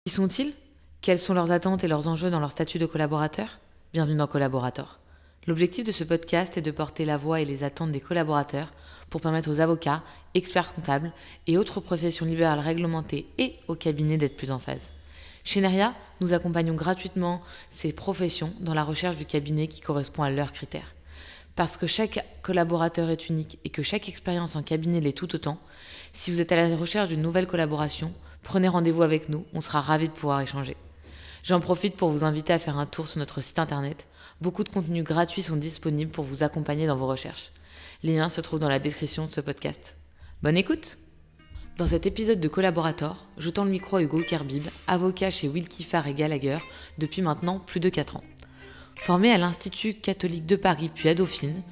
Qui sont-ils? Quelles sont leurs attentes et leurs enjeux dans leur statut de collaborateur? Bienvenue dans Collaborator. L'objectif de ce podcast est de porter la voix et les attentes des collaborateurs pour permettre aux avocats, experts comptables et autres professions libérales réglementées et aux cabinets d'être plus en phase. Chez Neria, nous accompagnons gratuitement ces professions dans la recherche du cabinet qui correspond à leurs critères. Parce que chaque collaborateur est unique et que chaque expérience en cabinet l'est tout autant, si vous êtes à la recherche d'une nouvelle collaboration, prenez rendez-vous avec nous, on sera ravis de pouvoir échanger. J'en profite pour vous inviter à faire un tour sur notre site internet. Beaucoup de contenus gratuits sont disponibles pour vous accompagner dans vos recherches. Les liens se trouvent dans la description de ce podcast. Bonne écoute! Dans cet épisode de Collaborator, je tends le micro à Hugo Kerbib, avocat chez Willkie Farr & Gallagher depuis maintenant plus de 4 ans. Formé à l'Institut catholique de Paris puis à Dauphine,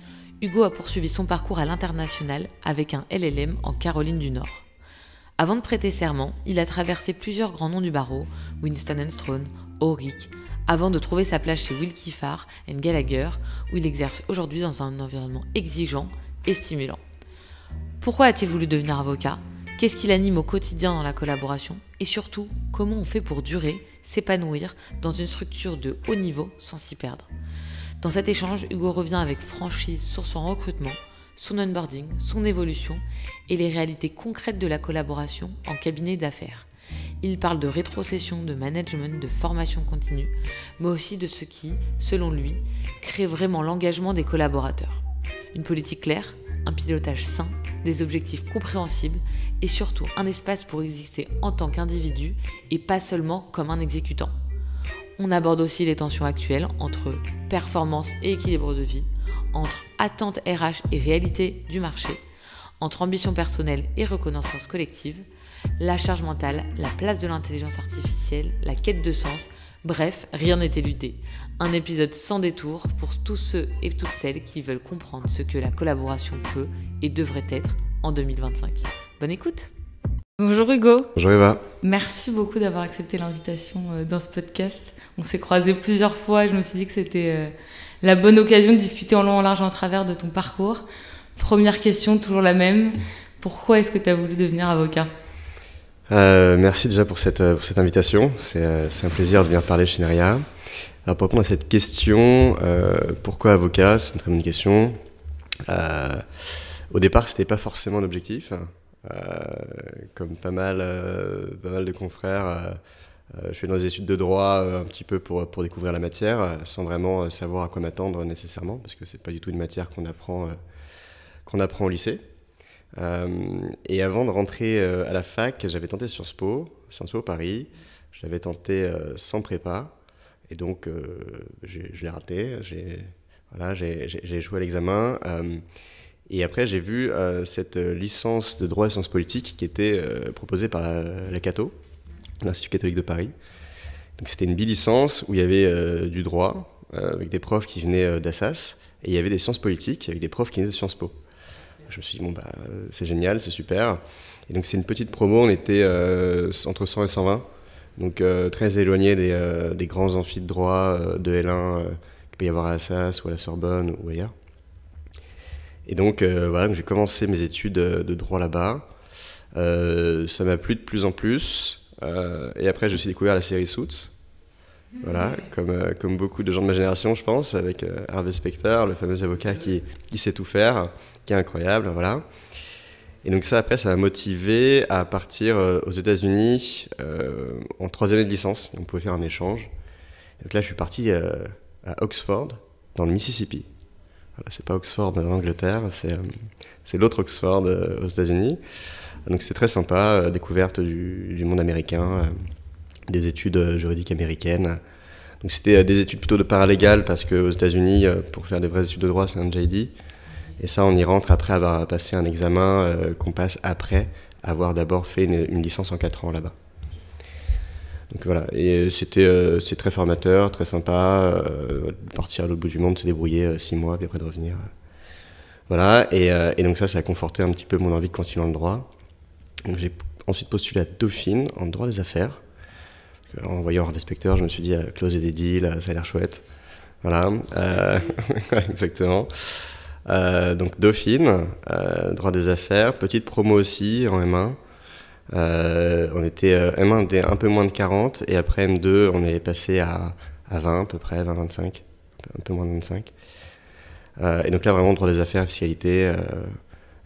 Hugo a poursuivi son parcours à l'international avec un LLM en Caroline du Nord. Avant de prêter serment, il a traversé plusieurs grands noms du barreau, Winston & Strawn, Auric, avant de trouver sa place chez Willkie Farr & Gallagher, où il exerce aujourd'hui dans un environnement exigeant et stimulant. Pourquoi a-t-il voulu devenir avocat? Qu'est-ce qui l'anime au quotidien dans la collaboration? Et surtout, comment on fait pour durer, s'épanouir dans une structure de haut niveau sans s'y perdre? Dans cet échange, Hugo revient avec franchise sur son recrutement, son onboarding, son évolution et les réalités concrètes de la collaboration en cabinet d'affaires. Il parle de rétrocession, de management, de formation continue, mais aussi de ce qui, selon lui, crée vraiment l'engagement des collaborateurs. Une politique claire, un pilotage sain, des objectifs compréhensibles et surtout un espace pour exister en tant qu'individu et pas seulement comme un exécutant. On aborde aussi les tensions actuelles entre performance et équilibre de vie, entre attentes RH et réalité du marché, entre ambition personnelle et reconnaissance collective, la charge mentale, la place de l'intelligence artificielle, la quête de sens, bref, rien n'est éludé. Un épisode sans détour pour tous ceux et toutes celles qui veulent comprendre ce que la collaboration peut et devrait être en 2025. Bonne écoute! Bonjour Hugo. Bonjour Eva. Merci beaucoup d'avoir accepté l'invitation dans ce podcast. On s'est croisés plusieurs fois et je me suis dit que c'était la bonne occasion de discuter en long, en large, en travers de ton parcours. Première question, toujours la même. Pourquoi est-ce que tu as voulu devenir avocat? Merci déjà pour cette invitation. C'est un plaisir de venir parler chez Neria. Alors pour répondre à cette question, pourquoi avocat? C'est une très bonne question. Au départ, c'était pas forcément un objectif. Comme pas mal de confrères, je fais dans les études de droit un petit peu pour découvrir la matière, sans vraiment savoir à quoi m'attendre nécessairement, parce que c'est pas du tout une matière qu'on apprend au lycée. Et avant de rentrer à la fac, j'avais tenté Sciences Po Paris. Je l'avais tenté sans prépa, et donc je l'ai raté. J'ai échoué à l'examen. Et après, j'ai vu cette licence de droit et sciences politiques qui était proposée par la Cato, l'Institut catholique de Paris. Donc c'était une bi-licence où il y avait du droit, avec des profs qui venaient d'Assas, et il y avait des sciences politiques avec des profs qui venaient de Sciences Po. Je me suis dit, bon, c'est génial, c'est super. Et donc c'est une petite promo, on était entre 100 et 120, donc très éloigné des grands amphis de droit de L1 qu'il peut y avoir à Assas ou à la Sorbonne ou ailleurs. Et donc voilà, j'ai commencé mes études de droit là-bas. Ça m'a plu de plus en plus. Et après, je me suis découvert la série Suits. Voilà, comme beaucoup de gens de ma génération, je pense, avec Harvey Specter, le fameux avocat qui sait tout faire, qui est incroyable, voilà. Et donc ça, après, ça m'a motivé à partir aux États-Unis en 3e année de licence. On pouvait faire un échange. Donc là, je suis parti à Oxford, dans le Mississippi. Voilà, c'est pas Oxford en Angleterre, c'est l'autre Oxford aux États-Unis. Donc c'est très sympa, découverte du monde américain, des études juridiques américaines. Donc c'était des études plutôt de paralégal parce qu'aux États-Unis, pour faire des vraies études de droit, c'est un JD. Et ça, on y rentre après avoir passé un examen qu'on passe après avoir d'abord fait une licence en 4 ans là-bas. Donc voilà, et c'est très formateur, très sympa, partir à l'autre bout du monde, se débrouiller 6 mois, puis après de revenir. Voilà, et donc ça a conforté un petit peu mon envie de continuer dans le droit. Donc j'ai ensuite postulé à Dauphine en droit des affaires. En voyant Harvey Specter, je me suis dit, closer des deals, ça a l'air chouette. Voilà, exactement. Donc Dauphine, droit des affaires, petite promo aussi en M1. On était M1, on était un peu moins de 40, et après M2, on est passé à 20 à peu près, 20-25, un peu moins de 25. Et donc là, vraiment, droit des affaires, fiscalité,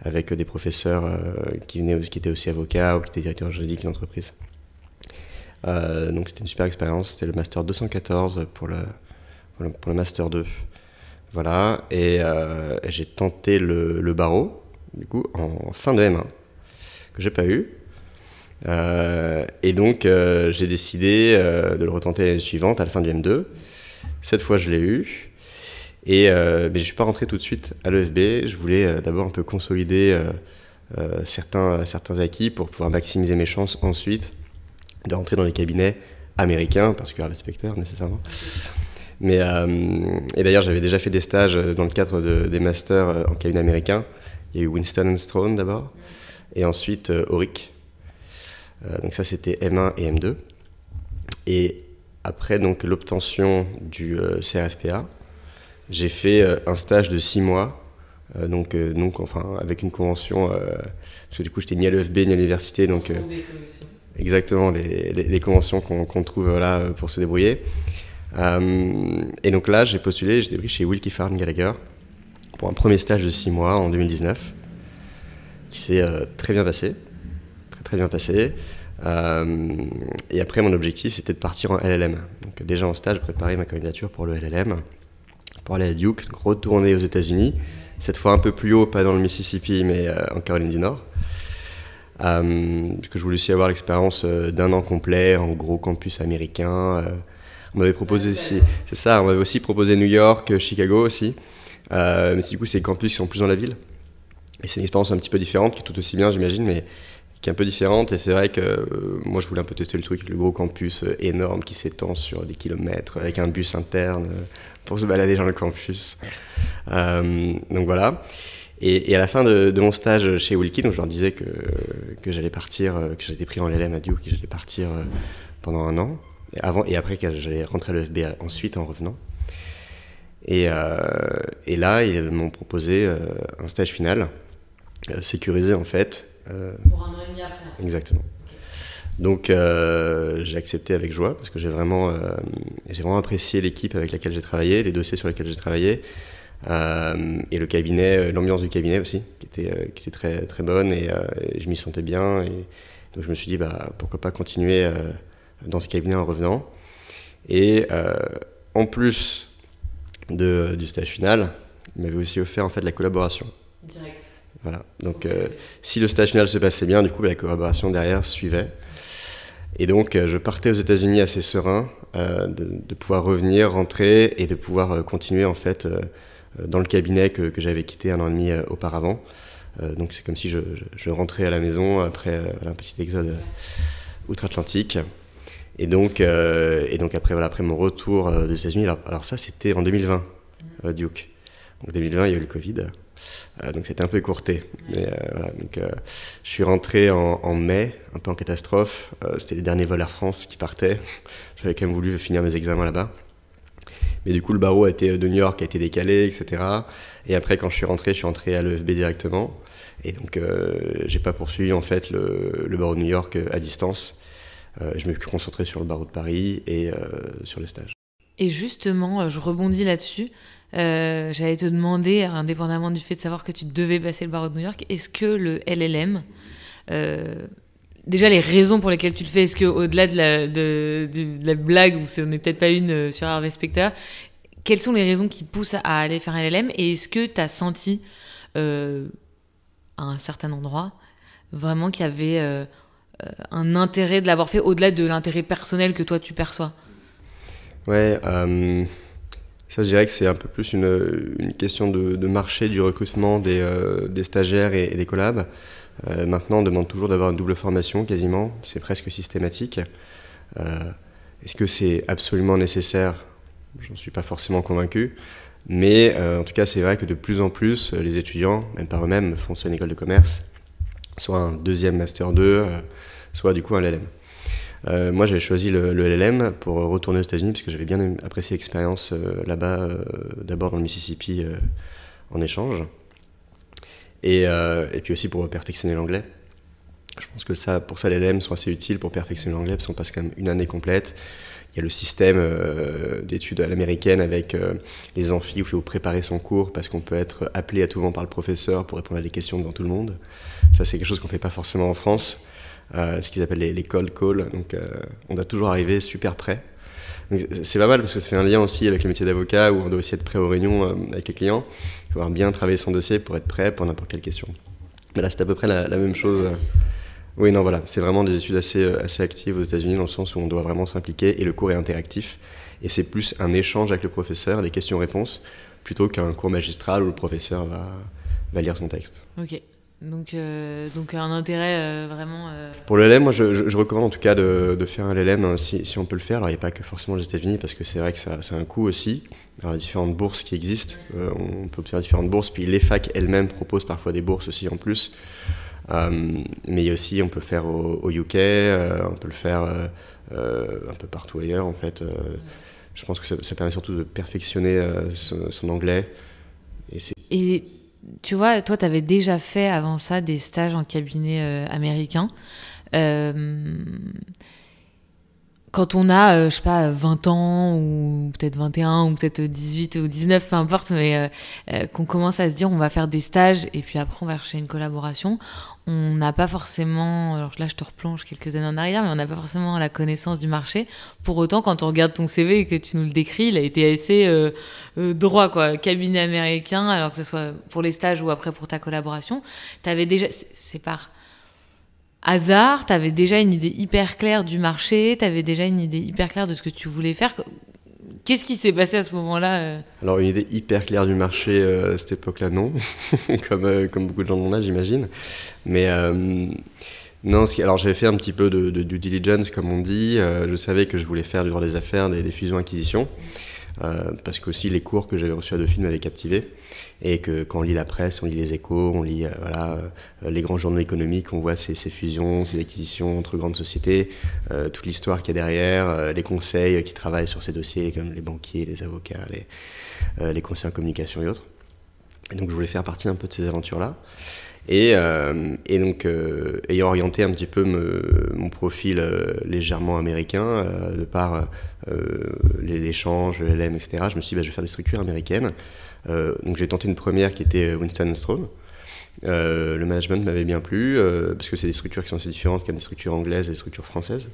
avec des professeurs qui étaient aussi avocats ou qui étaient directeurs juridiques d'entreprise. Donc c'était une super expérience, c'était le Master 214 pour le Master 2. Voilà, et j'ai tenté le barreau, du coup, en fin de M1, que j'ai pas eu. Et donc j'ai décidé de le retenter l'année suivante, à la fin du M2. Cette fois, je l'ai eu. Mais je ne suis pas rentré tout de suite à l'EFB. Je voulais d'abord un peu consolider certains acquis pour pouvoir maximiser mes chances ensuite de rentrer dans les cabinets américains, parce qu'il y a l'inspecteur nécessairement. Et d'ailleurs, j'avais déjà fait des stages dans le cadre des masters en cabinet américain. Il y a eu Winston & Strawn d'abord, et ensuite Auric. Donc ça, c'était M1 et M2. Et après donc l'obtention du CRFPA, j'ai fait un stage de 6 mois, donc avec une convention, parce que du coup j'étais ni à l'EFB ni à l'université, donc exactement les conventions qu'on trouve là pour se débrouiller. Et donc là j'ai postulé, j'ai pris chez Willkie Farm Gallagher pour un premier stage de 6 mois en 2019, qui s'est très bien passé, très bien passé. Et après mon objectif c'était de partir en LLM. Donc déjà en stage, préparer ma candidature pour le LLM, pour aller à Duke, donc retourner aux États-Unis, cette fois un peu plus haut, pas dans le Mississippi, mais en Caroline du Nord. Parce que je voulais aussi avoir l'expérience d'un an complet en gros campus américain. On m'avait proposé aussi, c'est ça, on m'avait aussi proposé New York, Chicago aussi. Mais du coup, c'est des campus qui sont plus dans la ville. Et c'est une expérience un petit peu différente, qui est tout aussi bien, j'imagine, mais qui est un peu différente. Et c'est vrai que moi, je voulais un peu tester le truc, le gros campus énorme qui s'étend sur des kilomètres, avec un bus interne pour se balader dans le campus. Donc voilà. Et à la fin de mon stage chez Willkie, donc je leur disais que j'allais partir, que j'étais pris en LLM à Duke, que j'allais partir pendant un an, et après que j'allais rentrer à l'EFB ensuite en revenant. Et là, ils m'ont proposé un stage final, sécurisé en fait. Pour un an et demi après. Exactement. Donc j'ai accepté avec joie parce que j'ai vraiment apprécié l'équipe avec laquelle j'ai travaillé, les dossiers sur lesquels j'ai travaillé, et le cabinet, l'ambiance du cabinet aussi, qui était très, très bonne, et je m'y sentais bien. Et donc je me suis dit, pourquoi pas continuer dans ce cabinet en revenant. Et en plus du stage final, il m'avait aussi offert en fait la collaboration. Direct. Voilà. Donc si le stage final se passait bien, du coup la collaboration derrière suivait. Et donc je partais aux États-Unis assez serein de pouvoir revenir, rentrer et de pouvoir continuer en fait dans le cabinet que j'avais quitté un an et demi auparavant. Donc c'est comme si je rentrais à la maison après un petit exode outre-Atlantique. Et donc après mon retour des États-Unis, alors ça c'était en 2020, Duke. Donc 2020 il y a eu le Covid. Donc c'était un peu écourté. Mais, voilà, donc, je suis rentré en mai, un peu en catastrophe. C'était les derniers vols Air France qui partaient. J'avais quand même voulu finir mes examens là-bas. Mais du coup, le barreau de New York a été décalé, etc. Et après, quand je suis rentré à l'EFB directement. Et donc, j'ai pas poursuivi en fait le barreau de New York à distance. Je me suis concentré sur le barreau de Paris et sur les stages. Et justement, je rebondis là-dessus. J'allais te demander, indépendamment du fait de savoir que tu devais passer le barreau de New York, est-ce que le LLM, déjà les raisons pour lesquelles tu le fais, est-ce qu'au-delà de la blague, ou ce n'est peut-être pas une sur Harvey Specter, quelles sont les raisons qui poussent à aller faire un LLM, et est-ce que tu as senti à un certain endroit vraiment qu'il y avait un intérêt de l'avoir fait au-delà de l'intérêt personnel que toi tu perçois? Ouais, ça je dirais que c'est un peu plus une question de marché du recrutement des stagiaires et des collabs. Maintenant on demande toujours d'avoir une double formation quasiment, c'est presque systématique. Est-ce que c'est absolument nécessaire? J'en suis pas forcément convaincu. Mais en tout cas c'est vrai que de plus en plus les étudiants, même par eux-mêmes, font soit une école de commerce, soit un deuxième Master 2, soit du coup un LLM. Moi, j'avais choisi le LLM pour retourner aux États-Unis parce que j'avais bien apprécié l'expérience là-bas, d'abord dans le Mississippi en échange, et puis aussi pour perfectionner l'anglais. Je pense que ça, pour ça, les LM sont assez utiles pour perfectionner l'anglais, parce qu'on passe quand même une année complète. Il y a le système d'études à l'américaine avec les amphis où il faut préparer son cours parce qu'on peut être appelé à tout moment par le professeur pour répondre à des questions devant tout le monde. Ça, c'est quelque chose qu'on ne fait pas forcément en France, ce qu'ils appellent les cold calls. Donc, on doit toujours arriver super prêt. Donc, c'est pas mal parce que ça fait un lien aussi avec le métier d'avocat où on doit aussi être prêt aux réunions avec les clients. Il faut avoir bien travailler son dossier pour être prêt pour n'importe quelle question. Mais là, c'est à peu près la même chose. Oui, non, voilà, c'est vraiment des études assez actives aux États-Unis dans le sens où on doit vraiment s'impliquer et le cours est interactif. Et c'est plus un échange avec le professeur, des questions-réponses, plutôt qu'un cours magistral où le professeur va lire son texte. Ok, donc un intérêt vraiment... Pour le LLM, moi je recommande en tout cas de faire un LLM si on peut le faire. Alors il n'y a pas que forcément les États-Unis parce que c'est vrai que ça a un coût aussi. Alors, il y a différentes bourses qui existent, on peut obtenir différentes bourses, puis les facs elles-mêmes proposent parfois des bourses aussi en plus. Mais il y a aussi, on peut le faire au UK, on peut le faire un peu partout ailleurs en fait. Je pense que ça permet surtout de perfectionner son anglais. Et tu vois, toi, tu avais déjà fait avant ça des stages en cabinet américain. Quand on a, je sais pas, 20 ans ou peut-être 21 ou peut-être 18 ou 19, peu importe, mais qu'on commence à se dire on va faire des stages et puis après on va chercher une collaboration, on n'a pas forcément, alors là je te replonge quelques années en arrière, mais on n'a pas forcément la connaissance du marché. Pour autant, quand on regarde ton CV et que tu nous le décris, il a été assez droit, quoi. Cabinet américain, alors que ce soit pour les stages ou après pour ta collaboration, t'avais déjà, c'est par hasard, t'avais déjà une idée hyper claire du marché, t'avais déjà une idée hyper claire de ce que tu voulais faire. Qu'est-ce qui s'est passé à ce moment-là Alors, une idée hyper claire du marché à cette époque-là, non. comme beaucoup de gens de mon âge, j'imagine. Mais non, alors j'avais fait un petit peu de due diligence, comme on dit. Je savais que je voulais faire du droit des affaires, des fusions-acquisitions. Parce que aussi les cours que j'avais reçus à Dauphine m'avaient captivé. Et que quand on lit la presse, on lit les échos, on lit les grands journaux économiques, on voit ces fusions, ces acquisitions entre grandes sociétés, toute l'histoire qu'il y a derrière, les conseils qui travaillent sur ces dossiers, comme les banquiers, les avocats, les conseillers en communication et autres. Et donc je voulais faire partie un peu de ces aventures-là. Et donc, ayant orienté un petit peu mon profil légèrement américain, de par l'échange, l'LM, etc., je me suis dit, je vais faire des structures américaines. Donc j'ai tenté une première qui était Winston & Strawn. Le management m'avait bien plu, parce que c'est des structures qui sont assez différentes comme des structures anglaises et des structures françaises.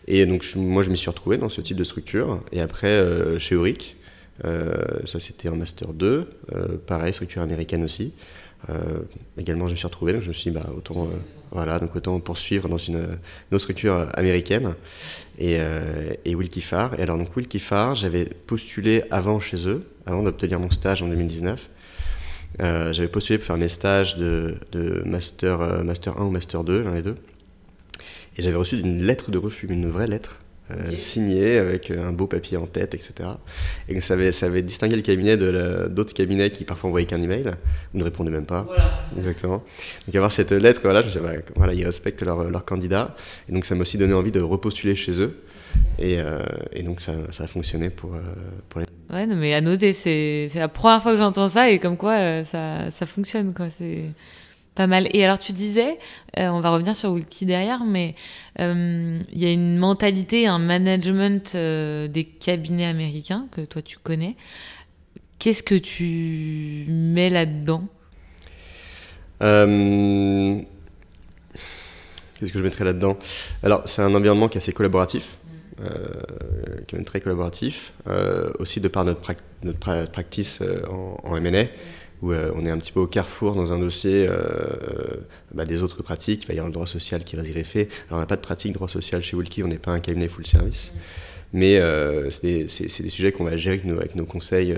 Et donc moi je m'y suis retrouvé dans ce type de structure. Et après, chez Auric, ça c'était en Master 2, pareil, structure américaine aussi. Également je me suis retrouvé, donc je me suis dit autant poursuivre dans une autre structure américaine et Willkie Farr. Et alors donc Willkie Farr, j'avais postulé avant chez eux, avant d'obtenir mon stage en 2019. J'avais postulé pour faire mes stages de master 1 ou master 2, l'un des deux. Et j'avais reçu une lettre de refus, une vraie lettre. Signé avec un beau papier en tête, etc. Et ça avait distingué le cabinet d'autres cabinets qui parfois envoyaient qu'un email ou ne répondaient même pas. Voilà. Exactement. Donc avoir cette lettre, je me suis dit, ils respectent leur candidat. Et donc ça m'a aussi donné envie de repostuler chez eux. Et donc ça a fonctionné pour les... Ouais, non, mais à noter, c'est la première fois que j'entends ça et comme quoi ça fonctionne, quoi. C'est pas mal. Et alors tu disais, on va revenir sur Willkie derrière, mais il y a une mentalité, un management des cabinets américains que toi tu connais. Qu'est-ce que tu mets là-dedans ? Qu'est-ce que je mettrais là-dedans ? Alors c'est un environnement qui est assez collaboratif, qui est même très collaboratif, aussi de par notre practice en M&A. Où on est un petit peu au carrefour dans un dossier des autres pratiques. Il va y avoir le droit social qui va y greffer. Alors on n'a pas de pratique droit social chez Willkie, on n'est pas un cabinet full service. Mais c'est des sujets qu'on va gérer avec nos conseils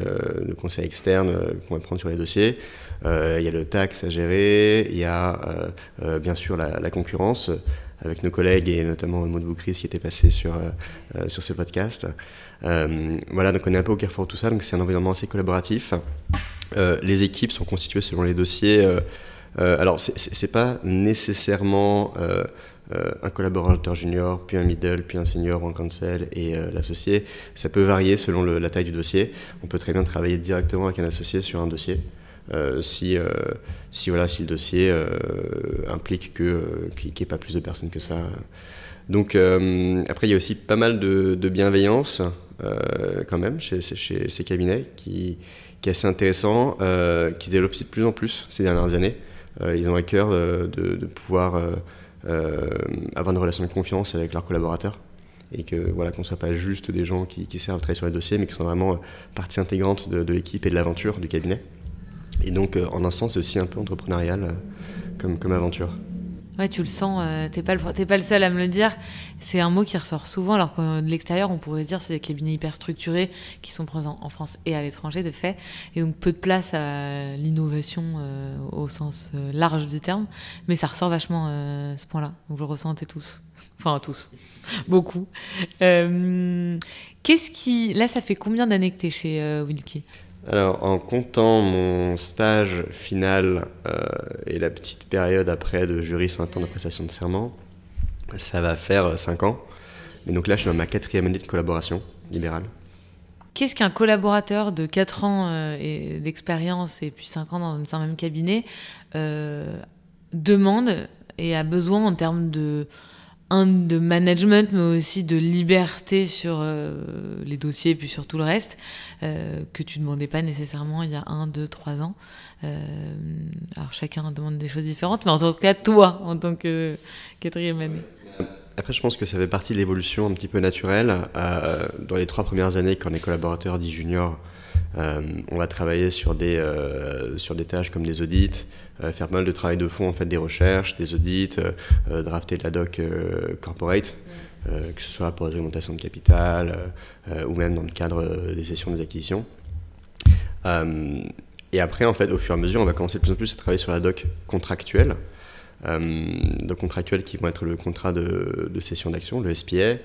externes qu'on va prendre sur les dossiers. Il y a le tax à gérer, il y a bien sûr la concurrence avec nos collègues et notamment Maud Boucris qui était passé sur ce podcast. Donc on est un peu au carrefour de tout ça, donc c'est un environnement assez collaboratif. Les équipes sont constituées selon les dossiers. Alors, c'est pas nécessairement un collaborateur junior, puis un middle, puis un senior en counsel et l'associé. Ça peut varier selon la taille du dossier. On peut très bien travailler directement avec un associé sur un dossier. si le dossier implique qu'il n'y ait pas plus de personnes que ça. Donc après, il y a aussi pas mal de bienveillance quand même chez ces cabinets qui est assez intéressant, qui se développe aussi de plus en plus ces dernières années. Ils ont à cœur de pouvoir avoir une relation de confiance avec leurs collaborateurs et que voilà, qu'on ne soit pas juste des gens qui servent à travailler sur les dossiers, mais qui sont vraiment partie intégrante de l'équipe et de l'aventure du cabinet. Et donc, en un sens, c'est aussi un peu entrepreneurial comme aventure. Ouais, tu le sens, t'es pas le seul à me le dire. C'est un mot qui ressort souvent, alors que de l'extérieur, on pourrait se dire c'est des cabinets hyper structurés qui sont présents en France et à l'étranger, de fait. Et donc, peu de place à l'innovation au sens large du terme. Mais ça ressort vachement ce point-là. Donc, vous le ressentez tous. Enfin, tous. Beaucoup. Là, ça fait combien d'années que t'es chez Wilkie ? Alors, en comptant mon stage final et la petite période après de jury sur un temps de prestation de serment, ça va faire 5 ans. Mais donc là, je suis dans ma 4e année de collaboration libérale. Qu'est-ce qu'un collaborateur de 4 ans d'expérience et puis 5 ans dans un même cabinet demande et a besoin en termes de management, mais aussi de liberté sur les dossiers et puis sur tout le reste, que tu ne demandais pas nécessairement il y a 1, 2, 3 ans. Alors chacun demande des choses différentes, mais en tout cas toi, en tant que 4e année. Après, je pense que ça fait partie de l'évolution un petit peu naturelle. Dans les 3 premières années, quand on est collaborateur dits junior, on va travailler sur des tâches comme des audits, faire pas mal de travail de fond, en fait, des recherches, des audits, drafter de la doc corporate, que ce soit pour les augmentations de capital ou même dans le cadre des sessions des acquisitions. Et après, en fait, au fur et à mesure, on va commencer de plus en plus à travailler sur la doc contractuelle. Donc contractuels qui vont être le contrat de cession d'action, le SPA,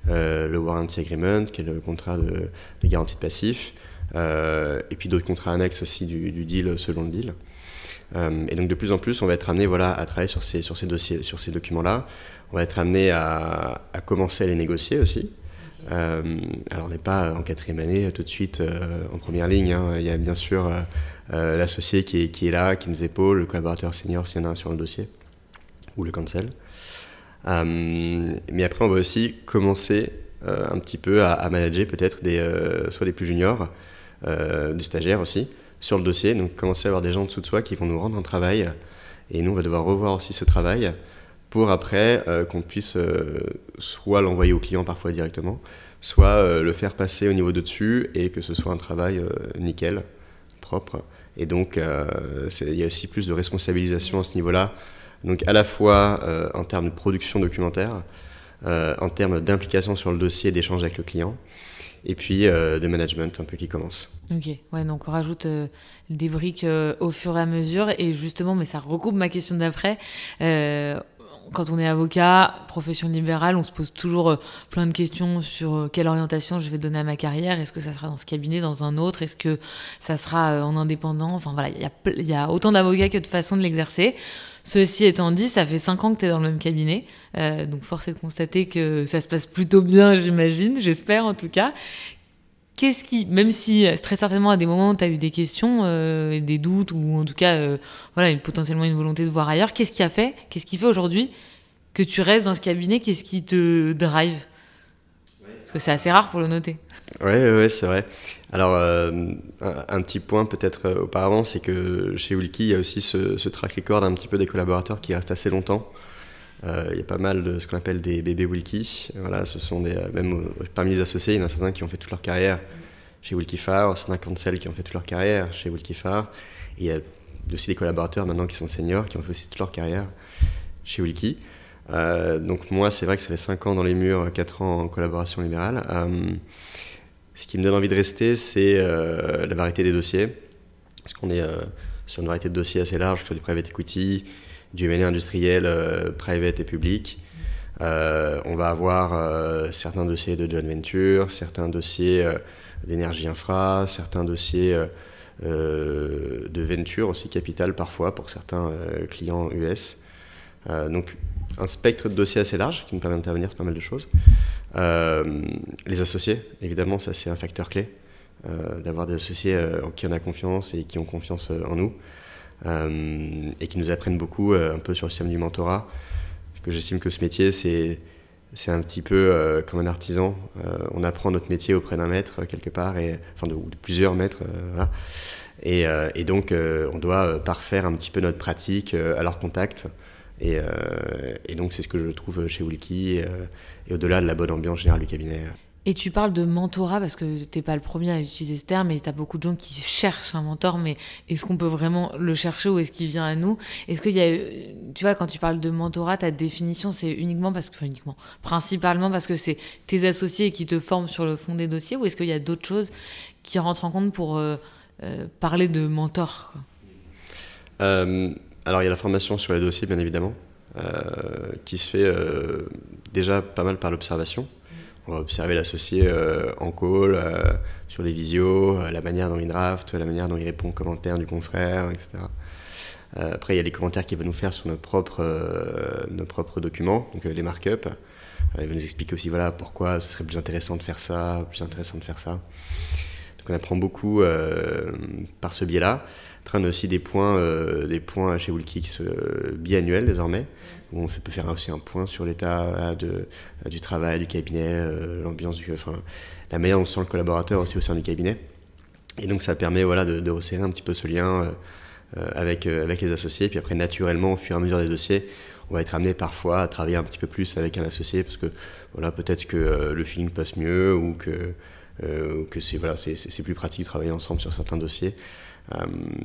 le Warranty Agreement, qui est le contrat de garantie de passif, et puis d'autres contrats annexes aussi du deal selon le deal. Et donc de plus en plus, on va être amené à travailler sur ces dossiers, sur ces documents-là. On va être amené à commencer à les négocier aussi. Alors on n'est pas en 4e année tout de suite en première ligne, hein. Il y a bien sûr l'associé qui est là, qui nous épaule, le collaborateur senior s'il y en a un sur le dossier, ou le cancel. Mais après, on va aussi commencer un petit peu à manager peut-être soit des plus juniors, des stagiaires aussi, sur le dossier. Donc commencer à avoir des gens en dessous de soi qui vont nous rendre un travail, et nous, on va devoir revoir aussi ce travail pour après qu'on puisse soit l'envoyer au client parfois directement, soit le faire passer au niveau de dessus et que ce soit un travail nickel, propre. Et donc, il y a aussi plus de responsabilisation à ce niveau-là. Donc, à la fois en termes de production documentaire, en termes d'implication sur le dossier et d'échange avec le client, et puis de management un peu qui commence. Ok, ouais, donc on rajoute des briques au fur et à mesure, et justement, mais ça recoupe ma question d'après. Quand on est avocat, profession libérale, on se pose toujours plein de questions sur quelle orientation je vais donner à ma carrière. Est-ce que ça sera dans ce cabinet, dans un autre? Est-ce que ça sera en indépendant? Enfin voilà, il y a autant d'avocats que de façons de l'exercer. Ceci étant dit, ça fait 5 ans que tu es dans le même cabinet. Donc force est de constater que ça se passe plutôt bien, j'imagine, j'espère en tout cas. Qu'est-ce qui, même si très certainement à des moments où tu as eu des questions, des doutes, ou en tout cas potentiellement une volonté de voir ailleurs, qu'est-ce qui fait aujourd'hui que tu restes dans ce cabinet? Qu'est-ce qui te drive? Parce que c'est assez rare pour le noter. Ouais, c'est vrai. Alors, un petit point peut-être auparavant, c'est que chez Wilkie, il y a aussi ce track record un petit peu des collaborateurs qui restent assez longtemps. Il y a pas mal de ce qu'on appelle des bébés Wilkie. Voilà, ce sont même parmi les associés, il y en a certains qui ont fait toute leur carrière chez Wilkie Farr, certains cancels qui ont fait toute leur carrière chez Wilkie Farr. Et il y a aussi des collaborateurs maintenant qui sont seniors, qui ont fait aussi toute leur carrière chez Wilkie. Donc moi, c'est vrai que ça fait 5 ans dans les murs, 4 ans en collaboration libérale. Ce qui me donne envie de rester, c'est la variété des dossiers. Parce qu'on est sur une variété de dossiers assez large, que ce soit du private equity, du M&A industriel, private et public. On va avoir certains dossiers de joint venture, certains dossiers d'énergie infra, certains dossiers de venture aussi, capital parfois pour certains clients US. Donc un spectre de dossiers assez large qui nous permet d'intervenir sur pas mal de choses. Les associés, évidemment, ça c'est un facteur clé. d'avoir des associés en qui on a confiance et qui ont confiance en nous, et qui nous apprennent beaucoup un peu sur le système du mentorat. Parce que j'estime que ce métier, c'est un petit peu comme un artisan. On apprend notre métier auprès d'un maître quelque part, enfin de plusieurs maîtres. Voilà. Et donc, on doit parfaire un petit peu notre pratique à leur contact. Et donc, c'est ce que je trouve chez Wilkie, et au-delà de la bonne ambiance générale du cabinet. Et tu parles de mentorat parce que t'es pas le premier à utiliser ce terme, et t'as beaucoup de gens qui cherchent un mentor, mais est-ce qu'on peut vraiment le chercher ou est-ce qu'il vient à nous? Est-ce qu'il y a, tu vois, quand tu parles de mentorat, ta définition, c'est principalement parce que c'est tes associés qui te forment sur le fond des dossiers, ou est-ce qu'il y a d'autres choses qui rentrent en compte pour parler de mentor, quoi? Alors, il y a la formation sur les dossiers, bien évidemment, qui se fait déjà pas mal par l'observation. On va observer l'associé en call, sur les visios, la manière dont il draft, la manière dont il répond aux commentaires du confrère, etc. Après, il y a les commentaires qu'il va nous faire sur nos propres documents, donc les markups. Il va nous expliquer aussi pourquoi ce serait plus intéressant de faire ça, plus intéressant de faire ça. Donc on apprend beaucoup par ce biais-là. Après, on a aussi des points chez Wilkie qui sont biannuels désormais, où on peut faire aussi un point sur l'état du travail, du cabinet, l'ambiance, la manière dont on sent le collaborateur aussi au sein du cabinet. Et donc ça permet de resserrer un petit peu ce lien avec les associés. Puis après, naturellement, au fur et à mesure des dossiers, on va être amené parfois à travailler un petit peu plus avec un associé, parce que peut-être que le feeling passe mieux, ou que c'est plus pratique de travailler ensemble sur certains dossiers.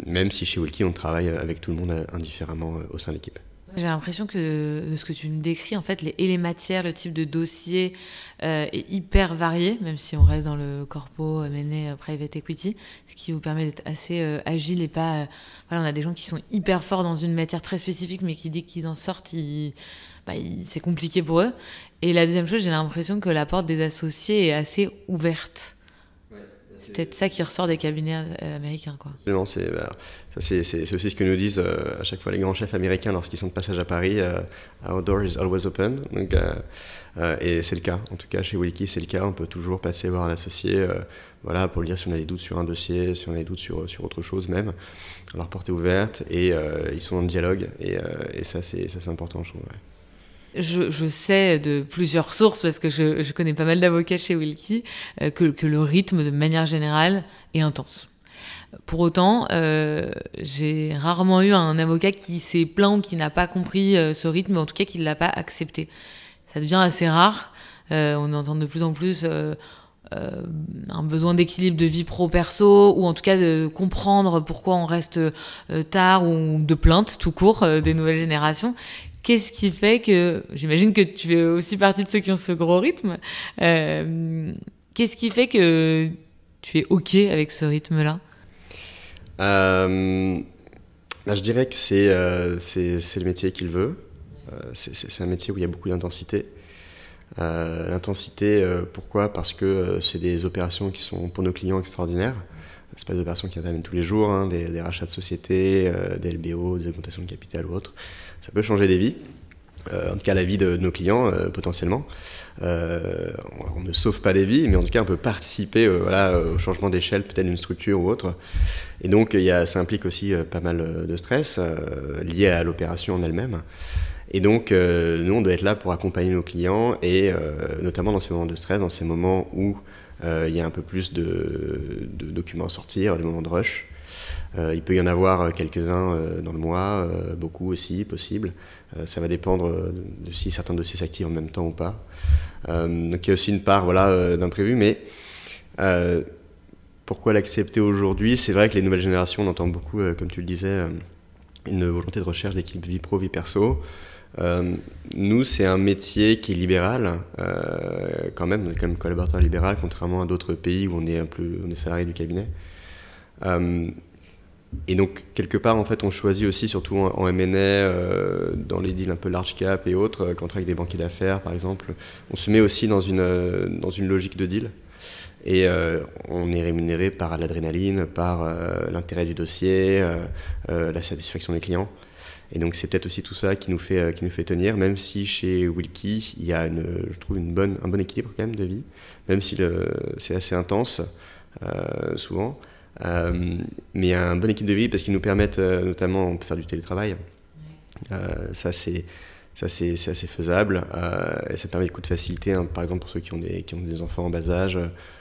Même si chez Wilkie, on travaille avec tout le monde indifféremment au sein de l'équipe. J'ai l'impression que de ce que tu me décris, en fait, les matières, le type de dossier est hyper varié, même si on reste dans le corpo, M&A, private equity, ce qui vous permet d'être assez agile et pas... on a des gens qui sont hyper forts dans une matière très spécifique, mais qui, dès qu'ils en sortent, c'est compliqué pour eux. Et la deuxième chose, j'ai l'impression que la porte des associés est assez ouverte. C'est peut-être ça qui ressort des cabinets américains, quoi. Absolument, c'est aussi ce que nous disent à chaque fois les grands chefs américains lorsqu'ils sont de passage à Paris. Our door is always open. Donc, et c'est le cas. En tout cas, chez Wilkie, c'est le cas. On peut toujours passer voir un associé, pour lui dire si on a des doutes sur un dossier, si on a des doutes sur autre chose même. Leur porte est ouverte, et ils sont en dialogue. Et ça, c'est important, je trouve. Ouais. Je sais de plusieurs sources, parce que je connais pas mal d'avocats chez Wilkie, que le rythme, de manière générale, est intense. Pour autant, j'ai rarement eu un avocat qui s'est plaint ou qui n'a pas compris ce rythme, ou en tout cas qui ne l'a pas accepté. Ça devient assez rare. On entend de plus en plus un besoin d'équilibre de vie pro-perso, ou en tout cas de comprendre pourquoi on reste tard, ou de plaintes tout court des nouvelles générations. Qu'est-ce qui fait que, j'imagine que tu fais aussi partie de ceux qui ont ce gros rythme, qu'est-ce qui fait que tu es OK avec ce rythme-là? Je dirais que c'est le métier qu'il veut. C'est un métier où il y a beaucoup d'intensité. L'intensité, pourquoi? Parce que c'est des opérations qui sont pour nos clients extraordinaires. C'est pas des opérations qui interviennent tous les jours, des rachats de sociétés, des LBO, des augmentations de capital ou autres. Ça peut changer des vies, en tout cas la vie de nos clients potentiellement. On ne sauve pas des vies, mais en tout cas on peut participer au changement d'échelle peut-être d'une structure ou autre. Et donc ça implique aussi pas mal de stress lié à l'opération en elle-même. Et donc nous on doit être là pour accompagner nos clients, et notamment dans ces moments de stress, dans ces moments où il y a un peu plus de documents à sortir, des moments de rush. Il peut y en avoir quelques-uns dans le mois, beaucoup aussi, possible. Ça va dépendre de si certains dossiers s'activent en même temps ou pas. Donc il y a aussi une part d'imprévu, mais pourquoi l'accepter aujourd'hui? C'est vrai que les nouvelles générations, on entend beaucoup, comme tu le disais, une volonté de recherche d'équilibre vie pro, vie perso. Nous, c'est un métier qui est libéral, quand même, on est quand même collaborateur libéral, contrairement à d'autres pays où on est salarié du cabinet. Et donc, quelque part, en fait, on choisit aussi, surtout en M&A, dans les deals un peu large cap et autres, quand on travaille avec des banquiers d'affaires, par exemple, on se met aussi dans une logique de deal. Et on est rémunéré par l'adrénaline, par l'intérêt du dossier, la satisfaction des clients. Et donc, c'est peut-être aussi tout ça qui nous fait tenir, même si chez Wilkie, il y a, je trouve, un bon équilibre quand même de vie, même si c'est assez intense. souvent. Mais il y a une bonne équipe de vie parce qu'ils nous permettent, notamment, on peut faire du télétravail. Ça, c'est assez faisable. Et ça permet du coup de faciliter, hein, par exemple, pour ceux qui ont des enfants en bas âge,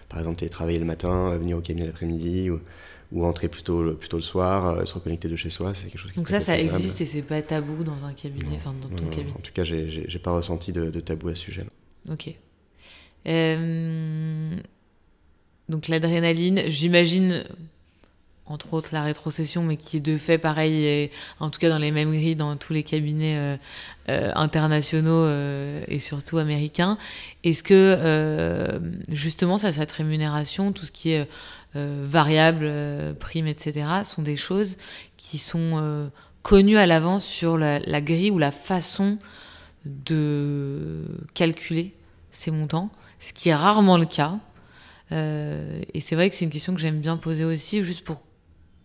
par exemple, télétravailler le matin, venir au cabinet l'après-midi, ou rentrer plutôt le soir, se reconnecter de chez soi, c'est quelque chose qui est Donc ça existe et c'est pas tabou dans un cabinet, enfin dans ton cabinet. En tout cas, j'ai pas ressenti de tabou à ce sujet. Ok. Donc l'adrénaline, j'imagine, entre autres la rétrocession, mais qui est de fait pareil, et en tout cas dans les mêmes grilles dans tous les cabinets internationaux et surtout américains. Est-ce que justement cette rémunération, tout ce qui est variable, prime, etc., sont des choses qui sont connues à l'avance sur la grille ou la façon de calculer ces montants, ce qui est rarement le cas. Et c'est vrai que c'est une question que j'aime bien poser aussi, juste pour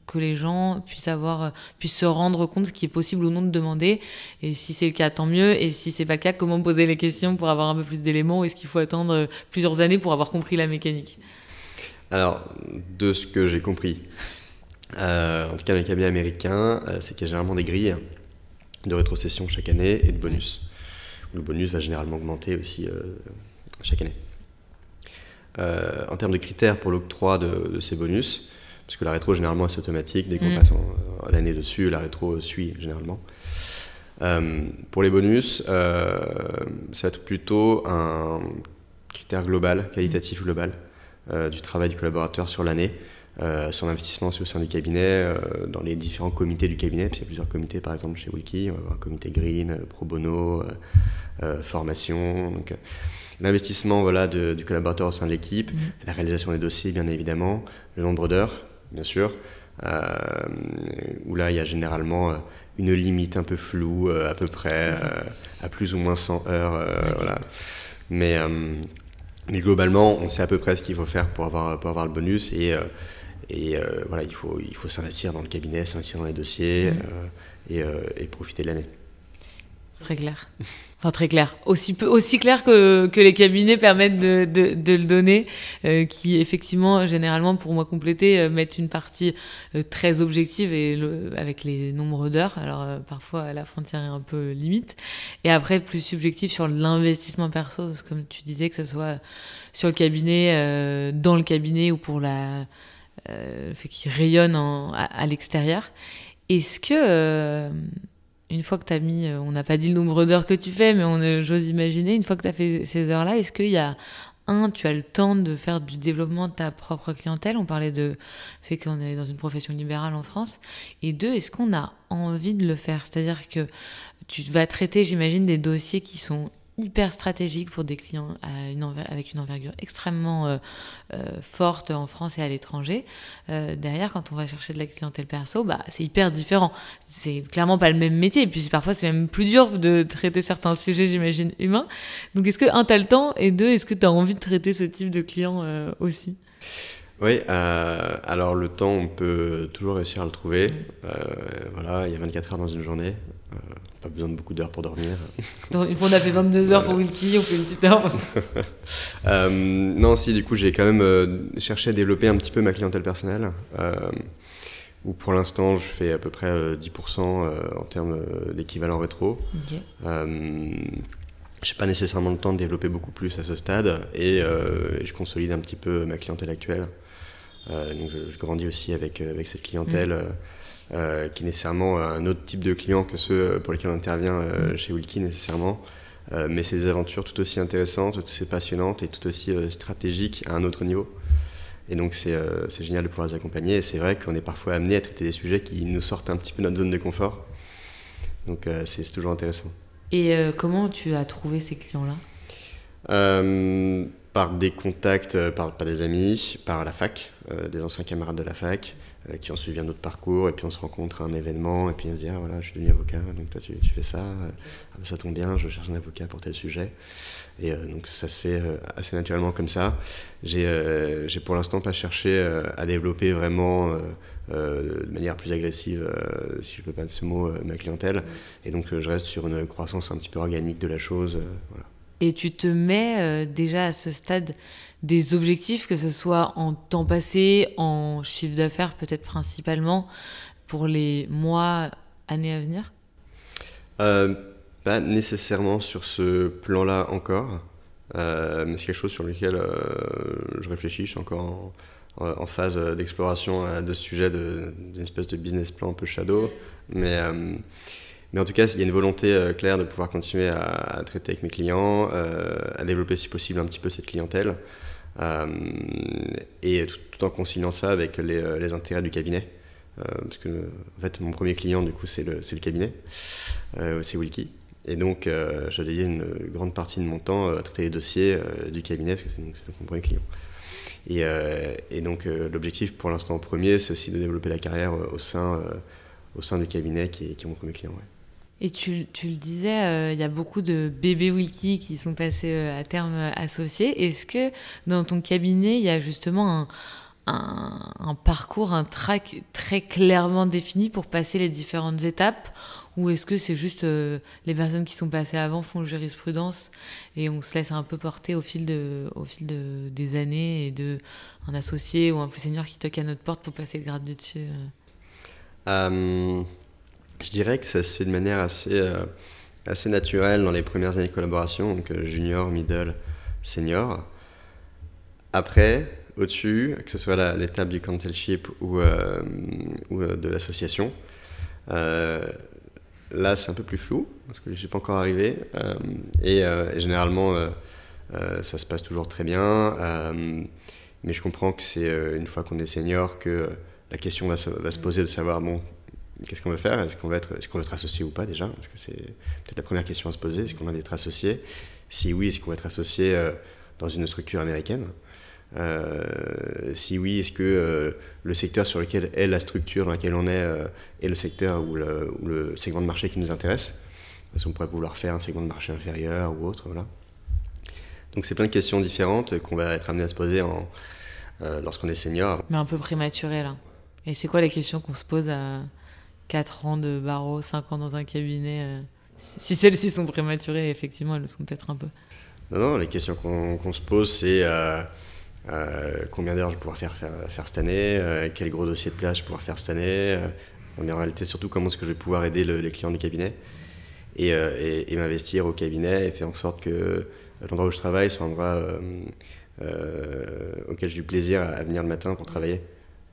que les gens puissent se rendre compte de ce qui est possible ou non de demander. Et si c'est le cas, tant mieux. Et si c'est pas le cas, comment poser les questions pour avoir un peu plus d'éléments, ou est-ce qu'il faut attendre plusieurs années pour avoir compris la mécanique? Alors, de ce que j'ai compris, en tout cas dans les cabinets américains, c'est qu'il y a généralement des grilles de rétrocession chaque année et de bonus. Le bonus va généralement augmenter aussi chaque année. En termes de critères pour l'octroi de ces bonus, parce que la rétro généralement c'est automatique, dès qu'on passe l'année dessus, la rétro suit généralement. Pour les bonus, ça va être plutôt un critère global, qualitatif global, du travail du collaborateur sur l'année, son investissement aussi au sein du cabinet, dans les différents comités du cabinet, parce qu'il y a plusieurs comités par exemple chez Wilkie, on va avoir un comité green, pro bono, formation, donc l'investissement du collaborateur au sein de l'équipe, la réalisation des dossiers bien évidemment, le nombre d'heures bien sûr, où là il y a généralement une limite un peu floue, à peu près à plus ou moins 100 heures, voilà. Mais globalement on sait à peu près ce qu'il faut faire pour avoir le bonus, et voilà, il faut s'investir dans le cabinet, s'investir dans les dossiers et profiter de l'année. Très clair. Enfin, très clair. Aussi clair que les cabinets permettent de le donner, qui, effectivement, généralement, pour moi compléter, mettent une partie très objective avec les nombres d'heures. Alors, parfois, la frontière est un peu limite. Et après, plus subjectif sur l'investissement perso, comme tu disais, que ce soit sur le cabinet, dans le cabinet, ou pour fait qu'il rayonne à l'extérieur. Est-ce que... une fois que tu as mis, on n'a pas dit le nombre d'heures que tu fais, mais j'ose imaginer, une fois que tu as fait ces heures-là, est-ce qu'il y a, tu as le temps de faire du développement de ta propre clientèle? On parlait de fait qu'on est dans une profession libérale en France. Et deux, est-ce qu'on a envie de le faire? C'est-à-dire que tu vas traiter, j'imagine, des dossiers qui sont hyper stratégiques pour des clients avec une envergure extrêmement forte en France et à l'étranger. Derrière, quand on va chercher de la clientèle perso, c'est hyper différent. C'est clairement pas le même métier. Et puis parfois, c'est même plus dur de traiter certains sujets, j'imagine, humains. Donc, est-ce que, t'as le temps, et deux, est-ce que t'as envie de traiter ce type de client aussi? Oui, alors le temps, on peut toujours réussir à le trouver. Voilà, il y a 24 heures dans une journée. Pas besoin de beaucoup d'heures pour dormir. Donc, on a fait 22 heures pour Wilkie, on fait une petite heure. Non, si, du coup, j'ai quand même cherché à développer un petit peu ma clientèle personnelle, où pour l'instant, je fais à peu près 10% en termes d'équivalent rétro. Okay. Je n'ai pas nécessairement le temps de développer beaucoup plus à ce stade, et je consolide un petit peu ma clientèle actuelle. Donc je grandis aussi avec cette clientèle qui est nécessairement un autre type de client que ceux pour lesquels on intervient chez Wilkie nécessairement, mais c'est des aventures tout aussi intéressantes, tout aussi passionnantes et tout aussi stratégiques à un autre niveau. Et donc c'est génial de pouvoir les accompagner, et c'est vrai qu'on est parfois amené à traiter des sujets qui nous sortent un petit peu de notre zone de confort, donc c'est toujours intéressant. Et comment tu as trouvé ces clients-là? Par des contacts, par des amis, par la fac, des anciens camarades de la fac qui ont suivi un autre parcours, et puis on se rencontre à un événement, et puis on se dit ah voilà, je suis devenu avocat, donc toi tu fais ça, ça tombe bien, je cherche un avocat pour tel sujet, et donc ça se fait assez naturellement comme ça. J'ai pour l'instant pas cherché à développer vraiment de manière plus agressive, si je peux pas de ce mot, ma clientèle, et donc je reste sur une croissance un petit peu organique de la chose, voilà. Et tu te mets déjà à ce stade des objectifs, que ce soit en temps passé, en chiffre d'affaires peut-être principalement, pour les mois, années à venir? Pas nécessairement sur ce plan-là encore, mais c'est quelque chose sur lequel je réfléchis. Je suis encore en phase d'exploration de ce sujet, d'une espèce de business plan un peu shadow. Mais en tout cas, il y a une volonté claire de pouvoir continuer à traiter avec mes clients, à développer si possible un petit peu cette clientèle, et tout en conciliant ça avec les intérêts du cabinet. Parce que en fait, mon premier client, du coup, c'est le cabinet, c'est Wilkie. Et donc, j'ai dédié une grande partie de mon temps à traiter les dossiers du cabinet, parce que c'est mon premier client. Et donc, l'objectif pour l'instant premier, c'est aussi de développer la carrière au sein du cabinet qui est mon premier client. Ouais. Et tu le disais, il y a beaucoup de bébés Wilkie qui sont passés à terme associés. Est-ce que dans ton cabinet, il y a justement un parcours, un track très clairement défini pour passer les différentes étapes, ou est-ce que c'est juste les personnes qui sont passées avant font jurisprudence et on se laisse un peu porter au fil des années et de un associé ou un plus senior qui toque à notre porte pour passer le grade du dessus? Je dirais que ça se fait de manière assez naturelle dans les premières années de collaboration, donc junior, middle, senior. Après, au-dessus, que ce soit l'étape du counselship ou de l'association, là c'est un peu plus flou, parce que je ne suis pas encore arrivé, et généralement ça se passe toujours très bien, mais je comprends que c'est une fois qu'on est senior que la question va se poser de savoir, bon, qu'est-ce qu'on veut faire? Est-ce qu'on veut être associé ou pas déjà? Parce que c'est peut-être la première question à se poser, est-ce qu'on a envie d'être associé? Si oui, est-ce qu'on va être associé dans une structure américaine? Si oui, est-ce que le secteur sur lequel est la structure dans laquelle on est le secteur ou le segment de marché qui nous intéresse? Est-ce qu'on pourrait vouloir faire un segment de marché inférieur ou autre, voilà. Donc c'est plein de questions différentes qu'on va être amené à se poser lorsqu'on est senior. Mais un peu prématuré là. Et c'est quoi les questions qu'on se pose à 4 ans de barreau, 5 ans dans un cabinet si celles-ci sont prématurées, effectivement, elles le sont peut-être un peu. Non, les questions qu'on se pose, c'est combien d'heures je vais pouvoir faire cette année, quel gros dossier de place je vais pouvoir faire cette année, mais en réalité, surtout, comment est-ce que je vais pouvoir aider les clients du cabinet et m'investir au cabinet et faire en sorte que l'endroit où je travaille soit un endroit auquel j'ai du plaisir à venir le matin pour travailler.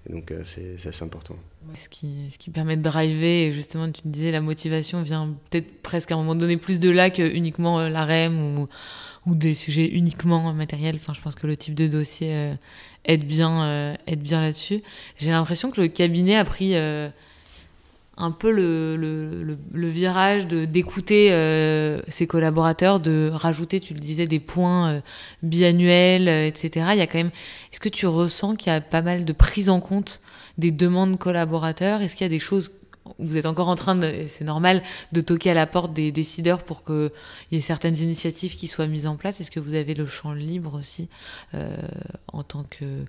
Et donc, c'est assez important. Ce qui permet de driver, et justement, tu me disais, la motivation vient peut-être presque à un moment donné plus de là que uniquement la REM ou des sujets uniquement matériels. Enfin, je pense que le type de dossier aide bien là-dessus. J'ai l'impression que le cabinet a pris un peu le virage d'écouter ses collaborateurs, de rajouter, tu le disais, des points biannuels, etc. Il y a quand même. Est-ce que tu ressens qu'il y a pas mal de prise en compte des demandes collaborateurs? Est-ce qu'il y a des choses où vous êtes encore en train de, c'est normal, de toquer à la porte des décideurs pour qu'il y ait certaines initiatives qui soient mises en place? Est-ce que vous avez le champ libre aussi en tant que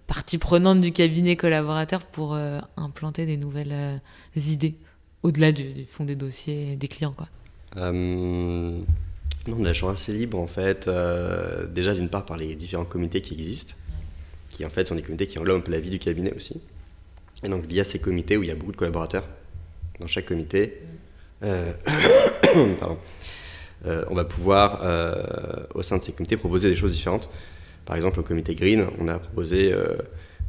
partie prenante du cabinet collaborateur pour implanter des nouvelles idées au-delà du fond des dossiers des clients, quoi? Non, on a le champ assez libre en fait, déjà d'une part par les différents comités qui existent, qui en fait sont des comités qui englobent un peu la vie du cabinet aussi. Et donc via ces comités où il y a beaucoup de collaborateurs, dans chaque comité, pardon, on va pouvoir au sein de ces comités proposer des choses différentes. Par exemple, au comité Green, on a proposé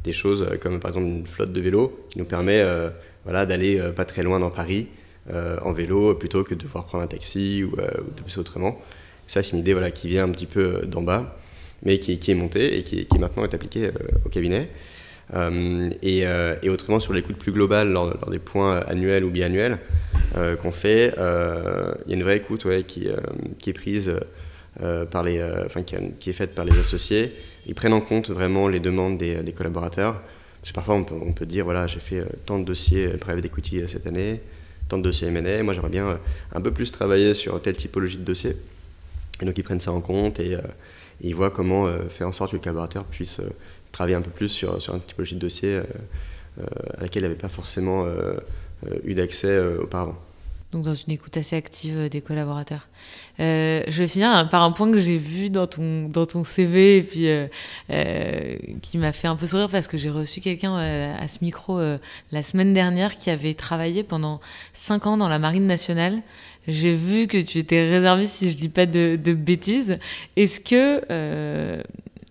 des choses comme par exemple une flotte de vélos qui nous permet d'aller pas très loin dans Paris en vélo plutôt que de devoir prendre un taxi ou de passer autrement. Ça, c'est une idée qui vient un petit peu d'en bas, mais qui est montée et qui maintenant est appliquée au cabinet. Et autrement, sur l'écoute plus globale, lors des points annuels ou biannuels qu'on fait, il y a une vraie écoute qui est prise qui est faite par les associés. Ils prennent en compte vraiment les demandes des collaborateurs. Parce que parfois, on peut dire, voilà, j'ai fait tant de dossiers private equity cette année, tant de dossiers M&A, moi j'aimerais bien un peu plus travailler sur telle typologie de dossier. Et donc ils prennent ça en compte et ils voient comment faire en sorte que le collaborateur puisse travailler un peu plus sur une typologie de dossier à laquelle il n'avait pas forcément eu d'accès auparavant. Donc dans une écoute assez active des collaborateurs. Je vais finir par un point que j'ai vu dans ton CV et puis qui m'a fait un peu sourire parce que j'ai reçu quelqu'un à ce micro la semaine dernière qui avait travaillé pendant 5 ans dans la Marine nationale. J'ai vu que tu étais réserviste, si je dis pas de bêtises. Est-ce que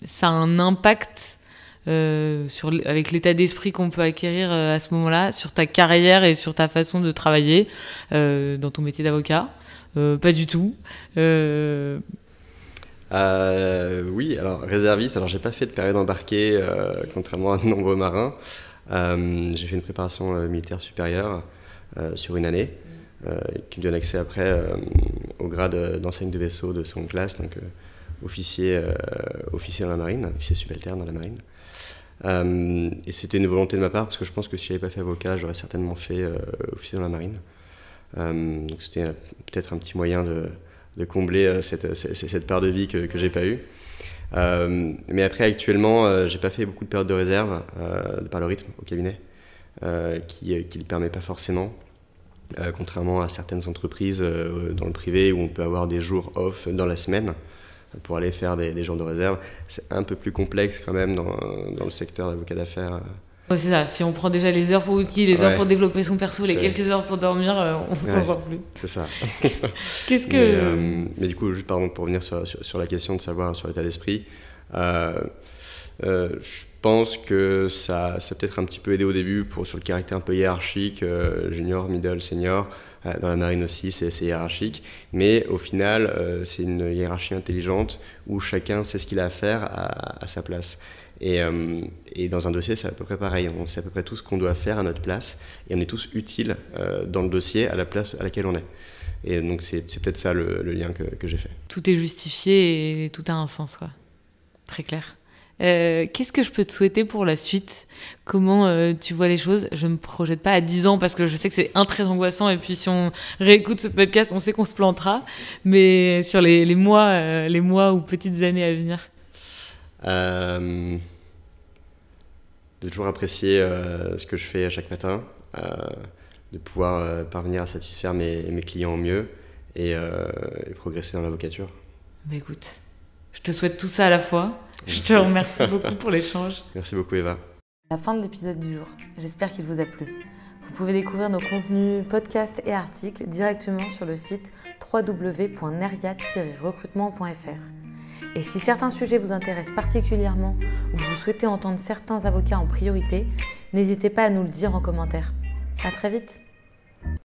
ça a un impact avec l'état d'esprit qu'on peut acquérir à ce moment-là, sur ta carrière et sur ta façon de travailler dans ton métier d'avocat? Pas du tout. Oui, alors réserviste, alors j'ai pas fait de période embarquée, contrairement à de nombreux marins. J'ai fait une préparation militaire supérieure sur une année, qui me donne accès après au grade d'enseigne de vaisseau de seconde classe, donc officier dans la marine, officier subalterne dans la marine. Et c'était une volonté de ma part parce que je pense que si j'avais pas fait avocat, j'aurais certainement fait officier dans la marine. Donc c'était peut-être un petit moyen de combler cette part de vie que j'ai pas eue. Mais après, actuellement, j'ai pas fait beaucoup de périodes de réserve par le rythme au cabinet, qui ne le permet pas forcément, contrairement à certaines entreprises dans le privé où on peut avoir des jours off dans la semaine pour aller faire des jours de réserve. C'est un peu plus complexe quand même dans le secteur d'avocat d'affaires. Ouais, c'est ça, si on prend déjà les heures pour outils, les heures pour développer son perso, les quelques heures pour dormir, on s'en sort plus. C'est ça. Qu'est-ce que... Mais du coup, juste pardon, pour revenir sur la question de savoir sur l'état d'esprit, je pense que ça a peut-être un petit peu aidé au début sur le caractère un peu hiérarchique, junior, middle, senior. Dans la marine aussi, c'est assez hiérarchique. Mais au final, c'est une hiérarchie intelligente où chacun sait ce qu'il a à faire à sa place. Et dans un dossier, c'est à peu près pareil. On sait à peu près tout ce qu'on doit faire à notre place. Et on est tous utiles dans le dossier à la place à laquelle on est. Et donc, c'est peut-être ça le lien que j'ai fait. Tout est justifié et tout a un sens, quoi. Très clair. Qu'est-ce que je peux te souhaiter pour la suite? Comment tu vois les choses? Je me projette pas à 10 ans parce que je sais que c'est très angoissant et puis si on réécoute ce podcast, on sait qu'on se plantera. Mais sur les mois ou petites années à venir. De toujours apprécier ce que je fais à chaque matin, de pouvoir parvenir à satisfaire mes clients au mieux et progresser dans l'avocature. Bah écoute, je te souhaite tout ça à la fois. Merci. Je te remercie beaucoup pour l'échange. Merci beaucoup Eva. La fin de l'épisode du jour. J'espère qu'il vous a plu. Vous pouvez découvrir nos contenus, podcasts et articles directement sur le site www.neria-recrutement.fr. Et si certains sujets vous intéressent particulièrement ou que vous souhaitez entendre certains avocats en priorité, n'hésitez pas à nous le dire en commentaire. À très vite.